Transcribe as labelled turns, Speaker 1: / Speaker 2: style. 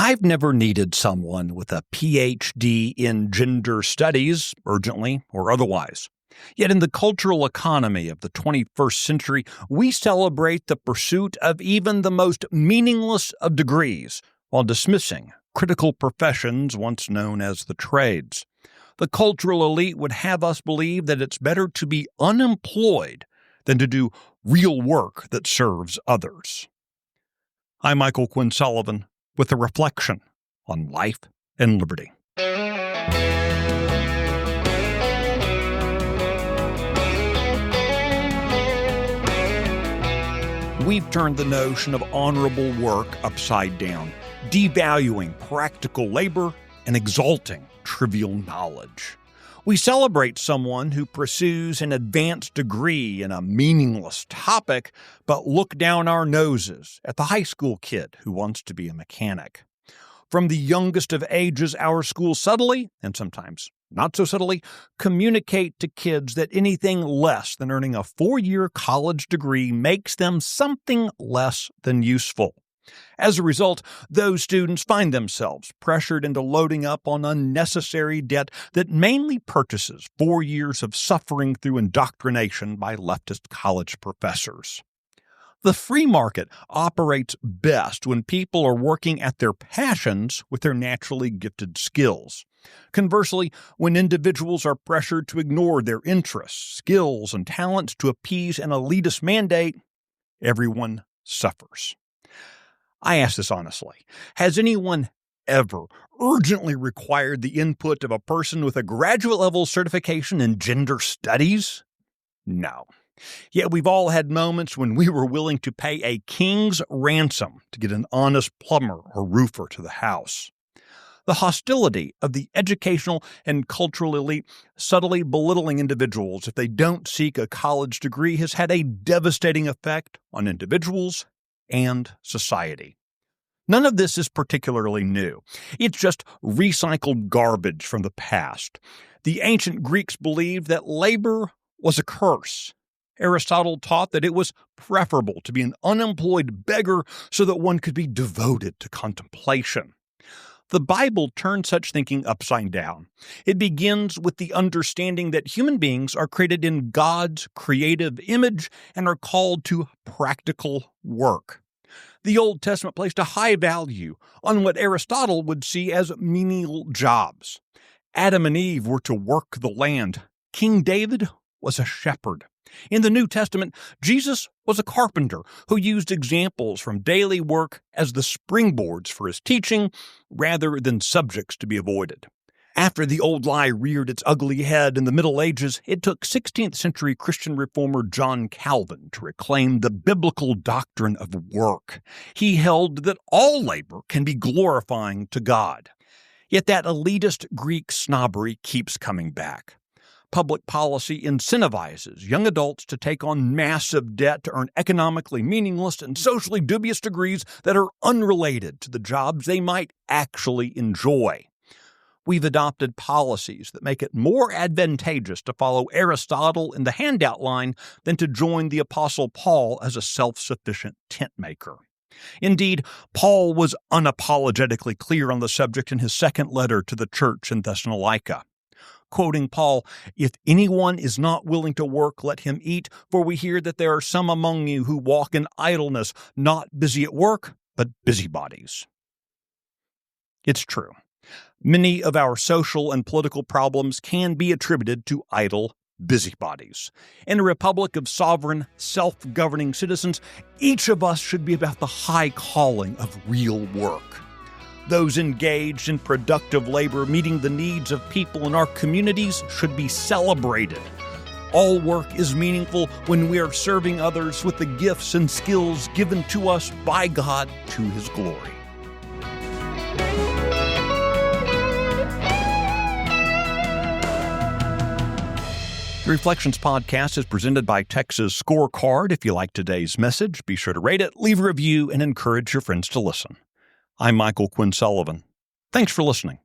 Speaker 1: I've never needed someone with a PhD in gender studies, urgently or otherwise. Yet in the cultural economy of the 21st century, we celebrate the pursuit of even the most meaningless of degrees, while dismissing critical professions once known as the trades. The cultural elite would have us believe that it's better to be unemployed than to do real work that serves others. I'm Michael Quinn Sullivan with a reflection on life and liberty. We've turned the notion of honorable work upside down, devaluing practical labor and exalting trivial knowledge. We celebrate someone who pursues an advanced degree in a meaningless topic, but look down our noses at the high school kid who wants to be a mechanic. From the youngest of ages, our schools subtly, and sometimes not so subtly, communicate to kids that anything less than earning a 4-year college degree makes them something less than useful. As a result, those students find themselves pressured into loading up on unnecessary debt that mainly purchases 4 years of suffering through indoctrination by leftist college professors. The free market operates best when people are working at their passions with their naturally gifted skills. Conversely, when individuals are pressured to ignore their interests, skills, and talents to appease an elitist mandate, everyone suffers. I ask this honestly. Has anyone ever urgently required the input of a person with a graduate-level certification in gender studies? No. Yet we've all had moments when we were willing to pay a king's ransom to get an honest plumber or roofer to the house. The hostility of the educational and cultural elite subtly belittling individuals if they don't seek a college degree has had a devastating effect on individuals and society. None of this is particularly new. It's just recycled garbage from the past. The ancient Greeks believed that labor was a curse. Aristotle taught that it was preferable to be an unemployed beggar so that one could be devoted to contemplation. The Bible turns such thinking upside down. It begins with the understanding that human beings are created in God's creative image and are called to practical work. The Old Testament placed a high value on what Aristotle would see as menial jobs. Adam and Eve were to work the land. King David was a shepherd. In the New Testament, Jesus was a carpenter who used examples from daily work as the springboards for his teaching rather than subjects to be avoided. After the old lie reared its ugly head in the Middle Ages, it took 16th century Christian reformer John Calvin to reclaim the biblical doctrine of work. He held that all labor can be glorifying to God. Yet that elitist Greek snobbery keeps coming back. Public policy incentivizes young adults to take on massive debt to earn economically meaningless and socially dubious degrees that are unrelated to the jobs they might actually enjoy. We've adopted policies that make it more advantageous to follow Aristotle in the handout line than to join the Apostle Paul as a self-sufficient tent maker. Indeed, Paul was unapologetically clear on the subject in his second letter to the church in Thessalonica. Quoting Paul, "If anyone is not willing to work, let him eat, for we hear that there are some among you who walk in idleness, not busy at work, but busybodies." It's true. Many of our social and political problems can be attributed to idle busybodies. In a republic of sovereign, self-governing citizens, each of us should be about the high calling of real work. Those engaged in productive labor meeting the needs of people in our communities should be celebrated. All work is meaningful when we are serving others with the gifts and skills given to us by God to His glory. The Reflections Podcast is presented by Texas Scorecard. If you like today's message, be sure to rate it, leave a review, and encourage your friends to listen. I'm Michael Quinn Sullivan. Thanks for listening.